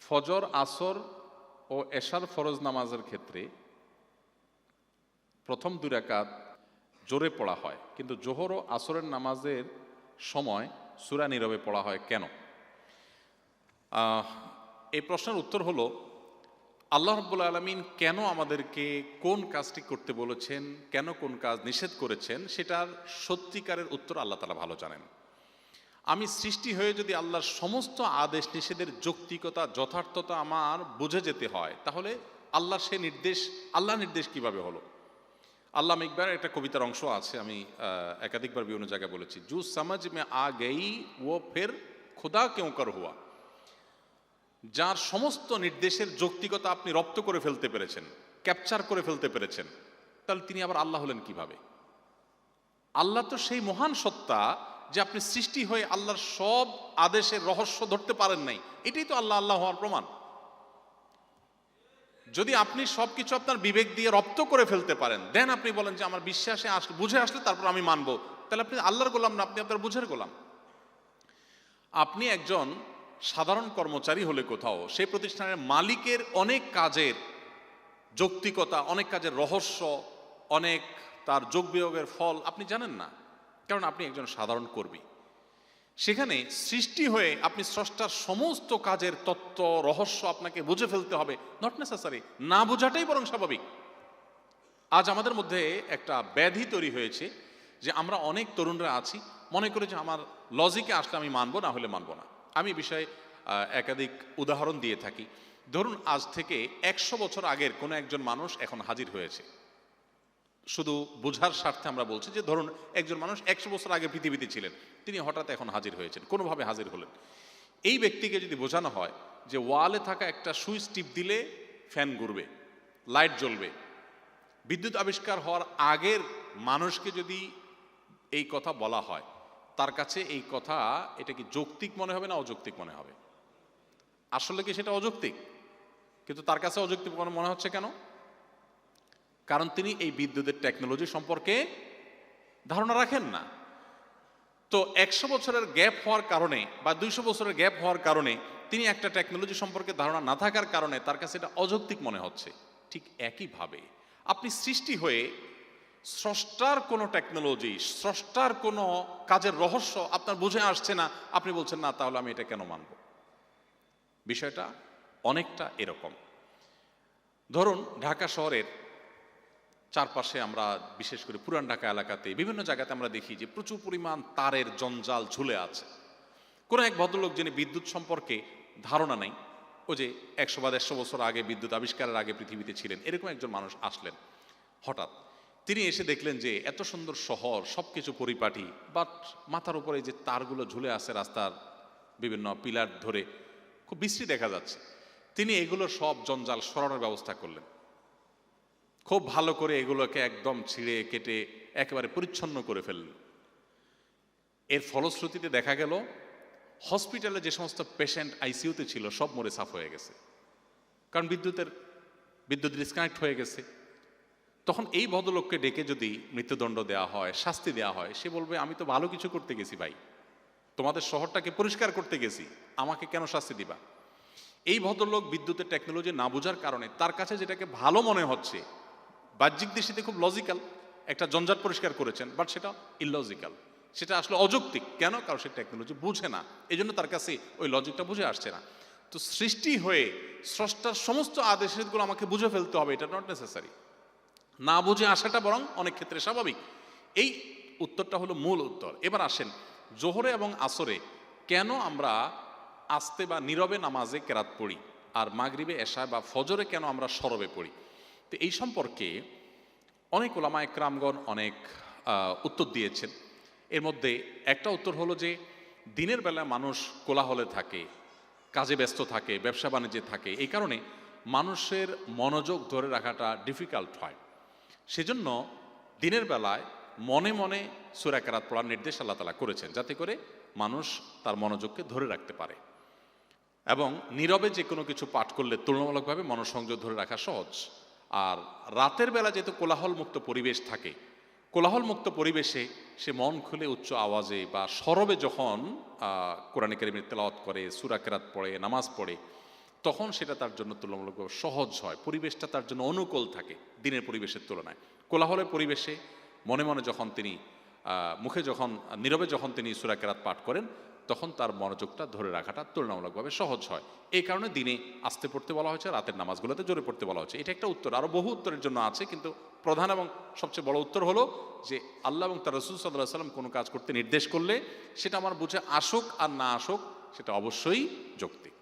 ফজর, আসর ও এশার ফরজ নামাজের ক্ষেত্রে প্রথম 2 রাকাত জোরে পড়া হয়, কিন্তু জোহর ও আসরের নামাজের সময় সূরা নীরবে পড়া হয় কেন? এই প্রশ্নের উত্তর হলো, আল্লাহ রাব্বুল আলামিন কেন আমাদেরকে কোন কাজটি করতে বলেছেন, কেন কোন কাজ নিষেধ করেছেন, সেটার সত্যিকারের উত্তর আল্লাহ তাআলা ভালো জানেন। আমি সৃষ্টি হয়ে যদি আল্লাহর সমস্ত আদেশ নিষেধের যৌক্তিকতা, যথার্থতা আমার বুঝে যেতে হয়, তাহলে আল্লাহ নির্দেশ কিভাবে হলো? আল্লামা ইকবালের একটা কবিতার অংশ আছে, আমি একাধিকবার বিভিন্ন জায়গায় বলেছি, জু সমঝ মে আ গই ও ফের খুদা কেউ কর হুয়া। যার সমস্ত নির্দেশের যৌক্তিকতা আপনি রপ্ত করে ফেলতে পেরেছেন, ক্যাপচার করে ফেলতে পেরেছেন, তাহলে তিনি আবার আল্লাহ হলেন কিভাবে? আল্লাহ তো সেই মহান সত্তা যে আপনি সৃষ্টি হয়ে আল্লাহর সব আদেশের রহস্য ধরতে পারেন নাই। এটাই তো আল্লাহ আল্লাহ হওয়ার প্রমাণ। যদি আপনি সবকিছু আপনার বিবেক দিয়ে রপ্ত করে ফেলতে পারেন, দেন আপনি বলেন যে আমার বিশ্বাসে আসলে, বুঝে আসলে তারপর আমি মানবো, তাহলে আপনি আল্লাহর গোলাম না, আপনি আপনার বুঝের গোলাম। আপনি একজন সাধারণ কর্মচারী হলে কোথাও সেই প্রতিষ্ঠানের মালিকের অনেক কাজের যৌক্তিকতা, অনেক কাজের রহস্য, অনেক তার যোগ বিয়োগের ফল আপনি জানেন না, কারণ আপনি একজন সাধারণ কর্মী। সেখানে সৃষ্টি হয়ে আপনি স্রষ্টার সমস্ত কাজের তত্ত্ব, রহস্য আপনাকে বুঝে ফেলতে হবে, নট নেসেসারি, না বোঝাটাই বরং স্বাভাবিক। আজ আমাদের মধ্যে একটা ব্যাধি তৈরি হয়েছে যে আমরা অনেক তরুণরা আছি, মনে করি যে আমার লজিকে আসলে আমি মানবো, না হলে মানবো না। আমি বিষয়ে একাধিক উদাহরণ দিয়ে থাকি। ধরুন, আজ থেকে 100 বছর আগের কোনো একজন মানুষ এখন হাজির হয়েছে। শুধু বোঝার স্বার্থে আমরা বলছি যে ধরুন একজন মানুষ 100 বছর আগে পৃথিবীতে ছিলেন, তিনি হঠাৎ এখন হাজির হয়েছেন, কোনোভাবে হাজির হলেন। এই ব্যক্তিকে যদি বোঝানো হয় যে ওয়ালে থাকা একটা সুইচ টিপ দিলে ফ্যান ঘুরবে, লাইট জ্বলবে, বিদ্যুৎ আবিষ্কার হওয়ার আগের মানুষকে যদি এই কথা বলা হয়, তার কাছে এই কথা, এটা কি যৌক্তিক মনে হবে না অযৌক্তিক মনে হবে? আসলে কি সেটা অযৌক্তিক? কিন্তু তার কাছে অযৌক্তিক মনে হচ্ছে কেন? কারণ তিনি এই বিদ্যুতের টেকনোলজি সম্পর্কে ধারণা রাখেন না। তো 100 বছরের গ্যাপ হওয়ার কারণে বা 200 বছরের গ্যাপ হওয়ার কারণে তিনি একটা টেকনোলজি সম্পর্কে ধারণা না থাকার কারণে তার কাছে এটা অযৌক্তিক মনে হচ্ছে। ঠিক একইভাবে আপনি সৃষ্টি হয়ে স্রষ্টার কোনো টেকনোলজি, স্রষ্টার কোনো কাজের রহস্য আপনার বুঝে আসছে না, আপনি বলছেন না, তাহলে আমি এটা কেন মানব? বিষয়টা অনেকটা এরকম। ধরুন, ঢাকা শহরের চারপাশে আমরা, বিশেষ করে পুরান ঢাকা এলাকাতে বিভিন্ন জায়গাতে আমরা দেখি যে প্রচুর পরিমাণ তারের জঞ্জাল ঝুলে আছে। কোনো এক ভদ্রলোক যিনি বিদ্যুৎ সম্পর্কে ধারণা নেই, ও যে 100 বা 150 বছর আগে বিদ্যুৎ আবিষ্কারের আগে পৃথিবীতে ছিলেন, এরকম একজন মানুষ আসলেন। হঠাৎ তিনি এসে দেখলেন যে এত সুন্দর শহর, সবকিছু পরিপাটি, বাট মাথার উপরে যে তারগুলো ঝুলে আছে রাস্তার বিভিন্ন পিলার ধরে, খুব বিশ্রী দেখা যাচ্ছে। তিনি এগুলোর সব জঞ্জাল সরানোর ব্যবস্থা করলেন। খুব ভালো করে এগুলোকে একদম ছিঁড়ে কেটে একেবারে পরিচ্ছন্ন করে ফেললেন। এর ফলশ্রুতিতে দেখা গেল হসপিটালে যে সমস্ত পেশেন্ট আইসিইউতে ছিল সব মরে সাফ হয়ে গেছে, কারণ বিদ্যুৎ ডিসকানেক্ট হয়ে গেছে। তখন এই ভদ্রলোককে ডেকে যদি মৃত্যুদণ্ড দেওয়া হয়, শাস্তি দেওয়া হয়, সে বলবে আমি তো ভালো কিছু করতে গেছি ভাই, তোমাদের শহরটাকে পরিষ্কার করতে গেছি, আমাকে কেন শাস্তি দিবা? এই ভদ্রলোক বিদ্যুতের টেকনোলজি না বোঝার কারণে তার কাছে যেটাকে ভালো মনে হচ্ছে, বাহ্যিক দৃষ্টিতে খুব লজিক্যাল, একটা জঞ্জাট পরিষ্কার করেছেন, বাট সেটা ইললজিক্যাল, সেটা আসলে অযৌক্তিক। কেন? কারণ সে টেকনোলজি বুঝে না, এই জন্য তার কাছে ওই লজিকটা বুঝে আসছে না। তো সৃষ্টি হয়ে স্রষ্টার সমস্ত আদেশগুলো আমাকে বুঝে ফেলতে হবে, এটা নট নেসেসারি। না বুঝে আসাটা বরং অনেক ক্ষেত্রে স্বাভাবিক। এই উত্তরটা হলো মূল উত্তর। এবার আসেন, জোহরে এবং আসরে কেন আমরা আস্তে বা নীরবে নামাজে কেরাত পড়ি, আর মাগরিবে, এশায় বা ফজরে কেন আমরা সরবে পড়ি? তো এই সম্পর্কে অনেক ওলামা একরামগণ অনেক উত্তর দিয়েছেন। এর মধ্যে একটা উত্তর হলো যে দিনের বেলায় মানুষ কোলাহলে থাকে, কাজে ব্যস্ত থাকে, ব্যবসা বাণিজ্যে থাকে, এই কারণে মানুষের মনোযোগ ধরে রাখাটা ডিফিকাল্ট হয়। সেজন্য দিনের বেলায় মনে মনে সূরা কেরাত পড়ার নির্দেশ আল্লাহ তাআলা করেছেন, যাতে করে মানুষ তার মনোযোগকে ধরে রাখতে পারে। এবং নীরবে যে কোনো কিছু পাঠ করলে তুলনামূলকভাবে মনোসংযোগ ধরে রাখা সহজ। আর রাতের বেলা যেহেতু কোলাহল মুক্ত পরিবেশ থাকে, কোলাহল মুক্ত পরিবেশে সে মন খুলে উচ্চ আওয়াজে বা সরবে যখন কোরআন কারীমের তেলাওয়াত করে, সূরা কেরাত পড়ে, নামাজ পড়ে, তখন সেটা তার জন্য তুলনামূলকভাবে সহজ হয়, পরিবেশটা তার জন্য অনুকূল থাকে দিনের পরিবেশের তুলনায়। কোলাহলের পরিবেশে মনে মনে যখন তিনি মুখে যখন নীরবে যখন তিনি সূরা কেরাত পাঠ করেন, তখন তার মনোযোগটা ধরে রাখাটা তুলনামূলকভাবে সহজ হয়। এই কারণে দিনে আস্তে পড়তে বলা হয়েছে, রাতের নামাজগুলোতে জোরে পড়তে বলা হয়েছে। এটা একটা উত্তর, আরও বহু উত্তরের জন্য আছে, কিন্তু প্রধান এবং সবচেয়ে বড় উত্তর হলো যে আল্লাহ এবং তার রাসূল সাল্লাল্লাহু আলাইহি ওয়াসাল্লাম কোনো কাজ করতে নির্দেশ করলে সেটা আমার বুঝে আসুক আর না আসুক, সেটা অবশ্যই যৌক্তিক।